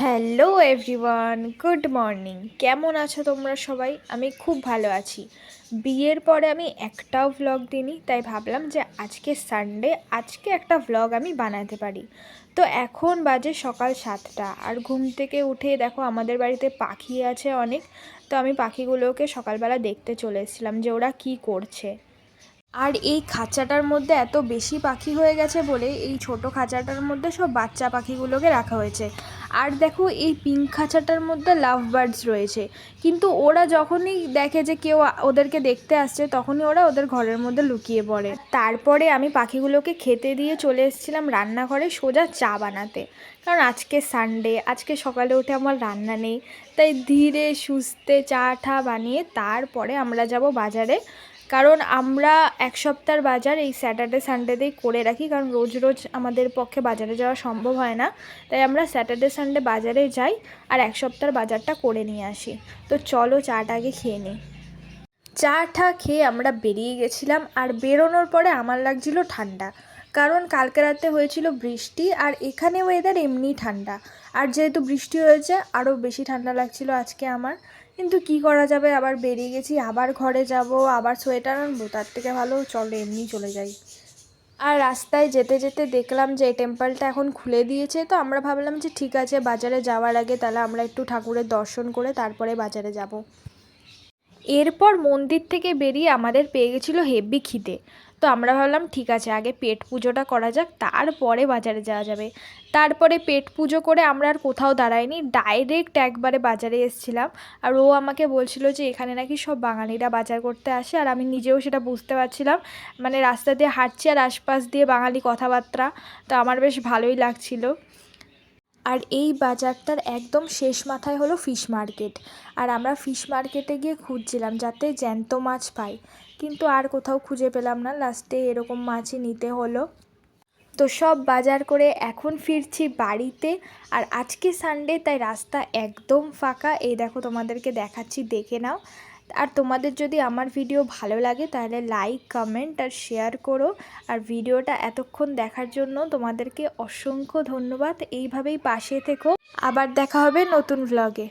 Hello everyone, good morning. কেমন আছো তোমরা সবাই? আমি খুব ভালো আছি। বিয়ের পরে আমি একটাও ভ্লগ দিইনি, তাই ভাবলাম যে আজকে সানডে, আজকে একটা ভ্লগ আমি বানাতে পারি। তো এখন বাজে সকাল 7টা, আর ঘুম থেকে উঠে দেখো আমাদের বাড়িতে পাখি আছে অনেক। তো আমি পাখিগুলোকে সকালবেলা দেখতে চলে এসেছিলাম যে ওরা কী করছে। আর এই খাঁচাটার মধ্যে এত বেশি পাখি হয়ে গেছে বলে এই ছোট খাঁচাটার মধ্যে সব বাচ্চা পাখিগুলোকে রাখা হয়েছে। আর দেখো এই পিঙ্ক খাঁচাটার মধ্যে লাভ বার্ডস রয়েছে, কিন্তু ওরা যখনই দেখে যে কেউ ওদেরকে দেখতে আসছে তখনই ওরা ওদের ঘরের মধ্যে লুকিয়ে পড়ে। তারপরে আমি পাখিগুলোকে খেতে দিয়ে চলে এসেছিলাম রান্নাঘরে সোজা চা বানাতে, কারণ আজকে সানডে, আজকে সকালে উঠে আমার রান্না নেই। তাই ধীরে সুস্থে চা ঠা বানিয়ে তারপরে আমরা যাব বাজারে, কারণ আমরা এক সপ্তাহের বাজার এই স্যাটারডে সানডেতেই করে রাখি, কারণ রোজ রোজ আমাদের পক্ষে বাজারে যাওয়া সম্ভব হয় না। তাই আমরা স্যাটারডে সানডে বাজারে যাই আর এক সপ্তাহের বাজারটা করে নিয়ে আসি। তো চলো চাটা আগে খেয়ে নিই। চা টা খেয়ে আমরা বেরিয়ে গেছিলাম, আর বেরোনোর পরে আমার লাগছিল ঠান্ডা, কারণ কালকে রাতে হয়েছিল বৃষ্টি আর এখানে ওয়েদার এমনি ঠান্ডা। আর যেহেতু বৃষ্টি হয়েছে আরও বেশি ঠান্ডা লাগছিল আজকে আমার। কিন্তু কি করা যাবে, আবার বেরিয়ে গেছি, আবার ঘরে যাব, আবার সোয়েটার আনবো, তার থেকে ভালো চলো এমনি চলে যাই। আর রাস্তায় যেতে যেতে দেখলাম যে এই টেম্পলটা এখন খুলে দিয়েছে, তো আমরা ভাবলাম যে ঠিক আছে বাজারে যাওয়ার আগে তাহলে আমরা একটু ঠাকুরের দর্শন করে তারপরে বাজারে যাব। এরপর মন্দির থেকে বেরিয়ে আমাদের পেয়ে গেছিলো হেভি খিদে। তো আমরা ভাবলাম ঠিক আছে আগে পেট পুজোটা করা যাক, তারপরে বাজারে যাওয়া যাবে। তারপরে পেট পুজো করে আমরা আর কোথাও দাঁড়াইনি, ডাইরেক্ট একবারে বাজারে এসেছিলাম। আর ও আমাকে বলছিল যে এখানে নাকি সব বাঙালিরা বাজার করতে আসে, আর আমি নিজেও সেটা বুঝতে পারছিলাম। মানে রাস্তা দিয়ে হাঁটছি আর আশপাশ দিয়ে বাঙালি কথাবার্তা, তো আমার বেশ ভালোই লাগছিল। আর এই বাজারটার একদম শেষ মাথায় হলো ফিশ মার্কেট। আর আমরা ফিশ মার্কেটে গিয়ে খুঁজছিলাম যাতে জ্যান্ত মাছ পাই, কিন্তু আর কোথাও খুঁজে পেলাম না, লাস্টে এরকম মাছই নিতে হলো। তো সব বাজার করে এখন ফিরছি বাড়িতে। আর আজকে সানডে, তাই রাস্তা একদম ফাঁকা। এই দেখো তোমাদেরকে দেখাচ্ছি, দেখে নাও। আর তোমাদের যদি আমার ভিডিও ভালো লাগে তাহলে লাইক, কমেন্ট আর শেয়ার করো। আর ভিডিওটা এতক্ষণ দেখার জন্য তোমাদেরকে অসংখ্য ধন্যবাদ। এইভাবেই পাশে থেকো। আবার দেখা হবে নতুন ভ্লগে।